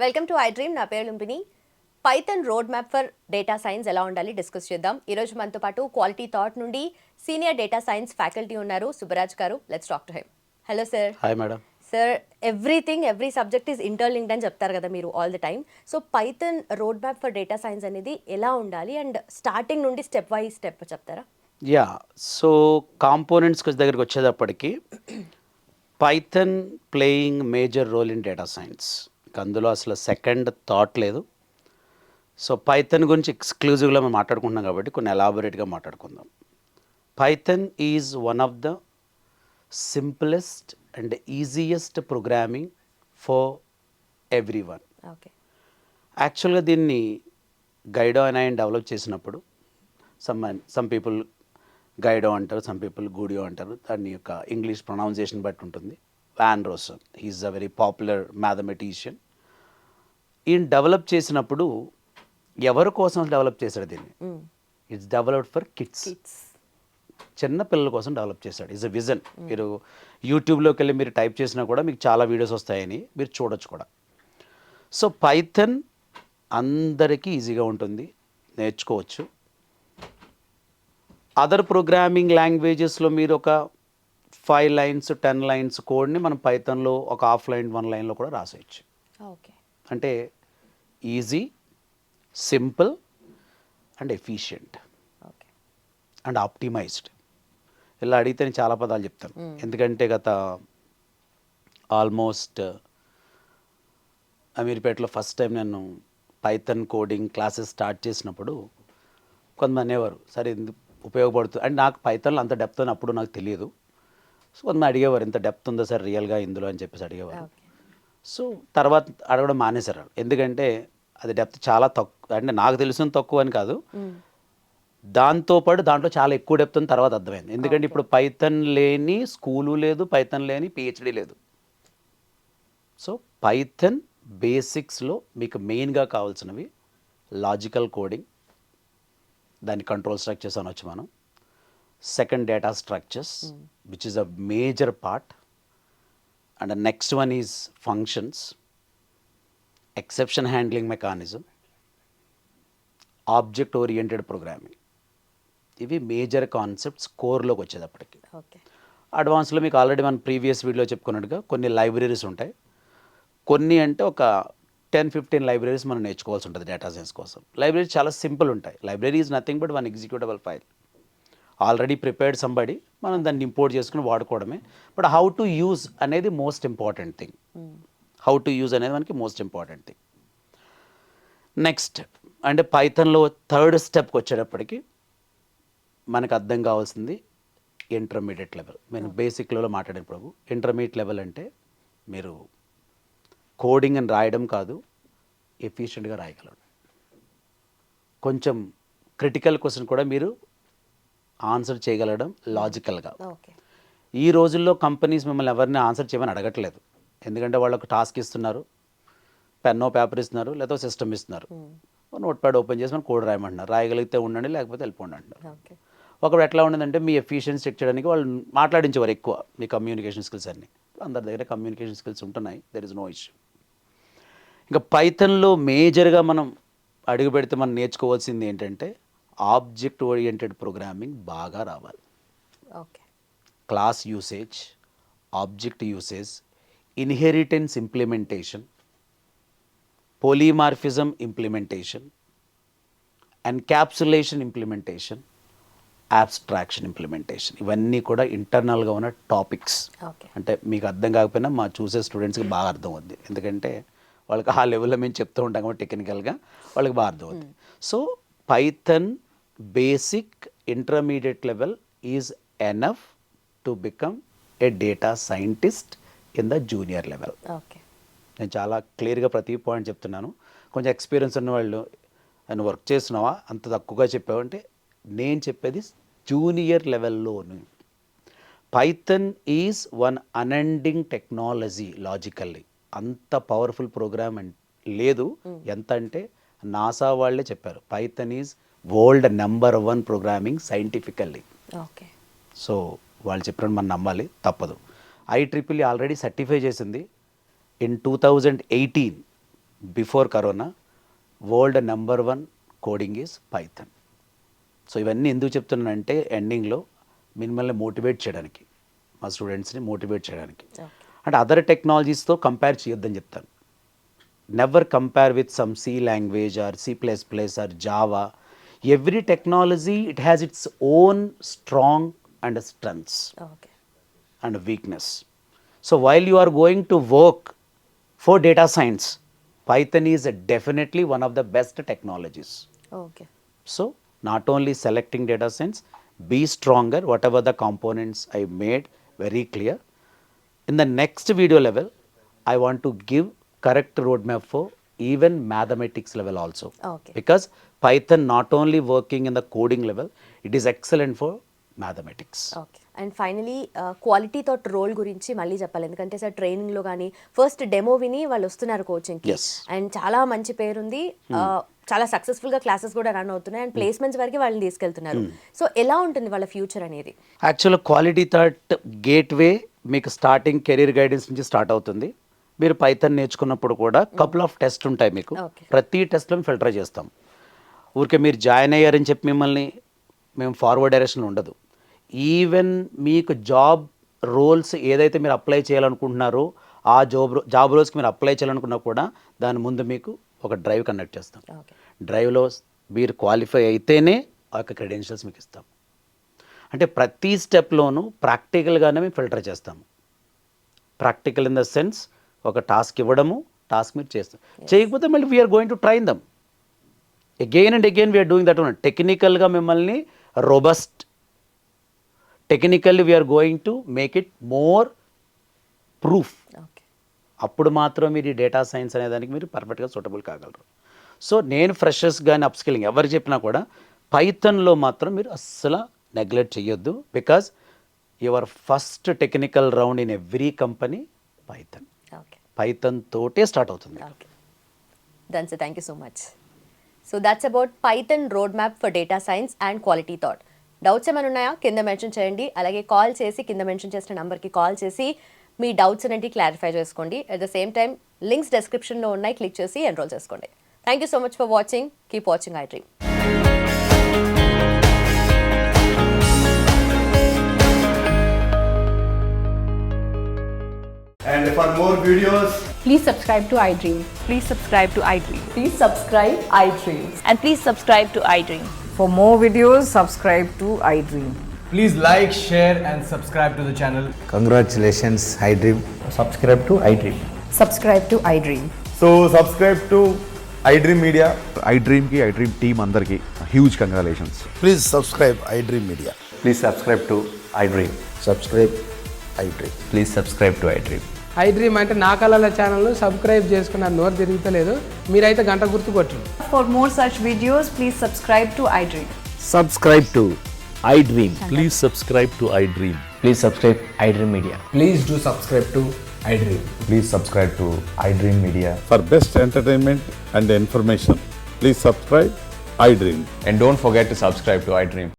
Welcome to I dream. నా పేరు Lumbini. Python road map for data science ఎలా ఉండాలి డిస్కస్ చేద్దాం. ఈరోజు మనతో పాటు క్వాలిటీ థాట్ నుండి సీనియర్ డేటా సైన్స్ ఫ్యాకల్టీ ఉన్నారు సుబ్బరాజ్ గారు. Let's talk to him. Hello sir. Hi madam. Sir, every subject is interlinked అని చెప్తారు కదా మీరు all the time. So Python road map for data science అనేది ఎలా ఉండాలి అండ్ స్టార్టింగ్ నుండి స్టెప్ బై స్టెప్ చెప్తారా? యా, సో కాంపోనెంట్స్ దగ్గరికి వచ్చేటప్పటికి Python playing major role in data science. అందులో అసలు సెకండ్ థాట్ లేదు. సో పైథాన్ గురించి ఎక్స్క్లూజివ్గా మేము మాట్లాడుకుంటున్నాం కాబట్టి కొన్ని ఎలాబొరేట్గా మాట్లాడుకుందాం. Python is one of the simplest and easiest programming for everyone. Okay. యాక్చువల్గా దీన్ని గైడో అని ఆయన డెవలప్ చేసినప్పుడు సమ్ పీపుల్ గైడో అంటారు, సమ్ పీపుల్ గూడియో అంటారు. దాని యొక్క ఇంగ్లీష్ ప్రొనౌన్సియేషన్ బట్టి ఉంటుంది. Van Rossum, he is a very popular mathematician. ఈయన డెవలప్ చేసినప్పుడు ఎవరి కోసం డెవలప్ చేశాడు దీన్ని? ఇట్స్ డెవలప్డ్ ఫర్ కిడ్స్, చిన్న పిల్లల కోసం డెవలప్ చేశాడు. It's a vision. మీరు యూట్యూబ్లోకి వెళ్ళి మీరు టైప్ చేసినా కూడా మీకు చాలా వీడియోస్ వస్తాయని మీరు చూడొచ్చు కూడా. సో పైథాన్ అందరికీ ఈజీగా ఉంటుంది, నేర్చుకోవచ్చు. అదర్ ప్రోగ్రామింగ్ లాంగ్వేజెస్లో మీరు ఒక 5 lines 10 lines కోడ్ని మనం పైథాన్లో ఒక హాఫ్ లైన్ 1 lineలో కూడా రాసేయచ్చు. ఓకే. అంటే easy, simple and efficient and optimised. ఇలా అడిగితే నేను చాలా పదాలు చెప్తాను. ఎందుకంటే గత ఆల్మోస్ట్ అమీర్పేటలో ఫస్ట్ టైం నేను పైథాన్ కోడింగ్ క్లాసెస్ స్టార్ట్ చేసినప్పుడు కొంతమంది అనేవారు, సరే ఎందుకు ఉపయోగపడుతుంది అంటే నాకు పైథాన్లో అంత డెప్త్ అని అప్పుడు నాకు తెలియదు. సో కొంతమంది అడిగేవారు, ఇంత డెప్త్ ఉందా సార్ రియల్గా ఇందులో అని చెప్పేసి అడిగేవారు. సో తర్వాత అడగడం మానేశారు. ఎందుకంటే అది డెప్త్ చాలా తక్కువ, అంటే నాకు తెలిసిన తక్కువ అని కాదు, దాంతోపాటు దాంట్లో చాలా ఎక్కువ డెప్త్ అని తర్వాత అర్థమైంది. ఎందుకంటే ఇప్పుడు పైథాన్ లేని స్కూలు లేదు, పైథాన్ లేని పిహెచ్డి లేదు. సో పైథాన్ బేసిక్స్లో మీకు మెయిన్గా కావాల్సినవి లాజికల్ కోడింగ్, దాని కంట్రోల్ స్ట్రక్చర్స్ అనొచ్చు మనం. Second data structures which is a major part. And next one is functions, exception handling mechanism, object oriented programming. ఇవి మేజర్ కాన్సెప్ట్స్ కోర్లోకి వచ్చేటప్పటికి. అడ్వాన్స్లో మీకు ఆల్రెడీ మన ప్రీవియస్ వీడియోలో చెప్పుకున్నట్టుగా కొన్ని లైబ్రరీస్ ఉంటాయి. కొన్ని అంటే ఒక 10-15 లైబ్రరీస్ మనం నేర్చుకోవాల్సి ఉంటుంది డేటా సైన్స్ కోసం. లైబ్రరీ చాలా సింపుల్ ఉంటాయి. Library is nothing but one executable file already prepared somebody, మనం దాన్ని ఇంపోర్ట్ చేసుకుని వాడుకోవడమే. బట్ హౌ టు యూజ్ అనేది most important thing. How to use అనేది మనకి మోస్ట్ ఇంపార్టెంట్ థింగ్. నెక్స్ట్ అంటే పైథాన్లో థర్డ్ స్టెప్కి వచ్చేటప్పటికి మనకు అర్థం కావాల్సింది ఇంటర్మీడియట్ లెవెల్. నేను బేసిక్ లెవెల్లో మాట్లాడినప్పుడు ఇంటర్మీడియట్ లెవెల్ అంటే మీరు కోడింగ్ అని రాయడం కాదు, ఎఫిషియెంట్గా రాయగలరు. కొంచెం క్రిటికల్ క్వశ్చన్ కూడా మీరు ఆన్సర్ చేయగలడం లాజికల్గా. ఈ రోజుల్లో కంపెనీస్ మిమ్మల్ని ఎవరిని ఆన్సర్ చేయమని అడగట్లేదు. ఎందుకంటే వాళ్ళకు టాస్క్ ఇస్తున్నారు, పెన్నో పేపర్ ఇస్తున్నారు, లేదా సిస్టమ్ ఇస్తున్నారు, నోట్ ప్యాడ్ ఓపెన్ చేసి మనం కోడ్ రాయమంటున్నారు. రాయగలిగితే ఉండండి, లేకపోతే వెళ్ళిపోండి అంటున్నారు. ఒకప్పుడు ఎట్లా ఉండదంటే మీ ఎఫిషియన్సీ చెక్ చేయడానికి వాళ్ళు మాట్లాడించేవారు ఎక్కువ, మీ కమ్యూనికేషన్ స్కిల్స్ అన్నీ. అందరి దగ్గర కమ్యూనికేషన్ స్కిల్స్ ఉంటున్నాయి, దెర్ ఇస్ నో ఇష్యూ. ఇంకా పైథాన్లో మేజర్గా మనం అడుగు పెడితే మనం నేర్చుకోవాల్సింది ఏంటంటే ఆబ్జెక్ట్ ఓరియంటెడ్ ప్రోగ్రామింగ్ బాగా రావాలి. Class usage, object usage, inheritance implementation, polymorphism implementation, encapsulation implementation, abstraction implementation. ఇవన్నీ కూడా ఇంటర్నల్గా ఉన్న టాపిక్స్. అంటే మీకు అర్థం కాకపోయినా మా చూసే స్టూడెంట్స్కి బాగా అర్థం అవుద్ది. ఎందుకంటే వాళ్ళకి ఆ లెవెల్లో మేము చెప్తూ ఉంటాం కాబట్టి టెక్నికల్గా వాళ్ళకి బాగా అర్థం అవుతుంది. So Python basic intermediate level is enough to become a data scientist in the junior level. నేను చాలా క్లియర్గా ప్రతి పాయింట్ చెప్తున్నాను. కొంచెం ఎక్స్పీరియన్స్ ఉన్న వాళ్ళు నేను వర్క్ చేస్తున్నావా అంత తక్కువగా చెప్పావంటే నేను చెప్పేది జూనియర్ లెవెల్లోను. Python is one unending technology logically. అంత పవర్ఫుల్ ప్రోగ్రామ్ లేదు. ఎంత అంటే నాసా వాళ్ళే చెప్పారు Python is world number 1 programming scientifically. So వాళ్ళు చెప్పినట్టు మనం నమ్మాలి, తప్పదు. IEEE ఆల్రెడీ సర్టిఫై చేసింది in 2018 before corona world number 1 coding is Python. So ఇవన్నీ ఎందుకు చెప్తున్నానంటే ఎండింగ్లో మిమ్మల్ని మోటివేట్ చేయడానికి, మా స్టూడెంట్స్ని మోటివేట్ చేయడానికి. అంటే అదర్ టెక్నాలజీస్తో కంపేర్ చేయొద్దని చెప్తాను. Never compare with some C language or C++ or Java. Every technology it has its own strong and strengths okay. and weakness. So while you are going to work for data science, Python is definitely one of the best technologies. Okay. So not only selecting data science, be stronger, whatever the components I made very clear. In the next video level, I want to give correct roadmap for even mathematics level also. Okay. Because Python not only working in the coding level, it is excellent for mathematics. Okay. And finally quality thought role గురించి మళ్ళీ చెప్పాలి, ఎందుకంటే sir ట్రైనింగ్లో కానీ first demo విని వాళ్ళు వస్తున్నారు కోచింగ్కి. Yes. అండ్ చాలా మంచి పేరుంది, చాలా సక్సెస్ఫుల్గా క్లాసెస్ కూడా రన్ అవుతున్నాయి అండ్ ప్లేస్మెంట్స్ వరకు వాళ్ళని తీసుకెళ్తున్నారు. సో ఎలా ఉంటుంది వాళ్ళ ఫ్యూచర్ అనేది? యాక్చువల్ క్వాలిటీ థాట్ గేట్వే మీకు స్టార్టింగ్ కెరీర్ గైడెన్స్ నుంచి స్టార్ట్ అవుతుంది. మీరు పైథాన్ నేర్చుకున్నప్పుడు కూడా కపుల్ ఆఫ్ టెస్ట్ ఉంటాయి మీకు. Okay. ప్రతి టెస్ట్లో ఫిల్టర్ చేస్తాం. ఊరికే మీరు జాయిన్ అయ్యారని చెప్పి మిమ్మల్ని మేము ఫార్వర్డ్ డైరెక్షన్ ఉండదు. ఈవెన్ మీకు జాబ్ రోల్స్ ఏదైతే మీరు అప్లై చేయాలనుకుంటున్నారో ఆ జాబ్ రోల్స్కి మీరు అప్లై చేయాలనుకున్నా కూడా దాని ముందు మీకు ఒక డ్రైవ్ కండక్ట్ చేస్తాం. ఓకే. డ్రైవ్లో మీరు క్వాలిఫై అయితేనే ఆ యొక్క క్రెడెన్షియల్స్ మీకు ఇస్తాం. అంటే ప్రతి స్టెప్లోనూ ప్రాక్టికల్గానే మేము ఫిల్టర్ చేస్తాము. ప్రాక్టికల్ ఇన్ ద సెన్స్ ఒక టాస్క్ ఇవ్వడము, టాస్క్ మీరు చేస్తాం. చేయకపోతే మళ్ళీ we're going to train them again and again. We're doing that one. టెక్నికల్గా మిమ్మల్ని robust, technically we're going to make it more proof. Okay. అప్పుడు మాత్రం మీరు ఈ డేటా సైన్స్ అనే దానికి మీరు పర్ఫెక్ట్గా సూటబుల్ కాగలరు. సో నేను ఫ్రెషర్స్ కానీ అప్స్కిల్లింగ్ ఎవరు చెప్పినా కూడా పైథాన్లో మాత్రం మీరు అస్సలు నెగ్లెక్ట్ చేయొద్దు. Because your first technical round in every company Python. Okay. Python తోటే స్టార్ట్ అవుతుంది. Okay. Done sir, thank you so much. So that's about Python road map for data science and quality thought. Doubts ఏమైనా ఉన్నాయా కింద mention చేయండి. అలాగే call చేసి కింద mention చేసిన నెంబర్కి కాల్ చేసి మీ డౌట్స్ అనేవి క్లారిఫై చేసుకోండి. At the same time links డిస్క్రిప్షన్లో ఉన్నాయి, క్లిక్ చేసి ఎన్రోల్ చేసుకోండి. Thank you so much for watching. Keep watching iDream. And for more videos, Please subscribe to iDream. Please subscribe to iDream. Please subscribe iDream. And please subscribe to iDream. For more videos, subscribe to iDream. please like, share, and subscribe to the channel. Congratulations, iDream. Subscribe to iDream. Subscribe to iDream. So subscribe to iDream Media. iDream ki iDream team అందరికి huge congratulations. Please subscribe iDream Media. Please subscribe to iDream. Subscribe iDream. Please subscribe to iDream. iDream అంటే నా కళల ఛానల్ను subscribe చేసుకున్న నోరు తిరుగుతలేదు, మీరైతే గంట గుర్తు కొట్టండి. For more such videos, please subscribe to iDream. Subscribe to iDream. Please subscribe to iDream. Please subscribe iDream Media. Please do subscribe to iDream. Please subscribe to iDream Media. For best entertainment and information, please subscribe iDream. And don't forget to subscribe to iDream.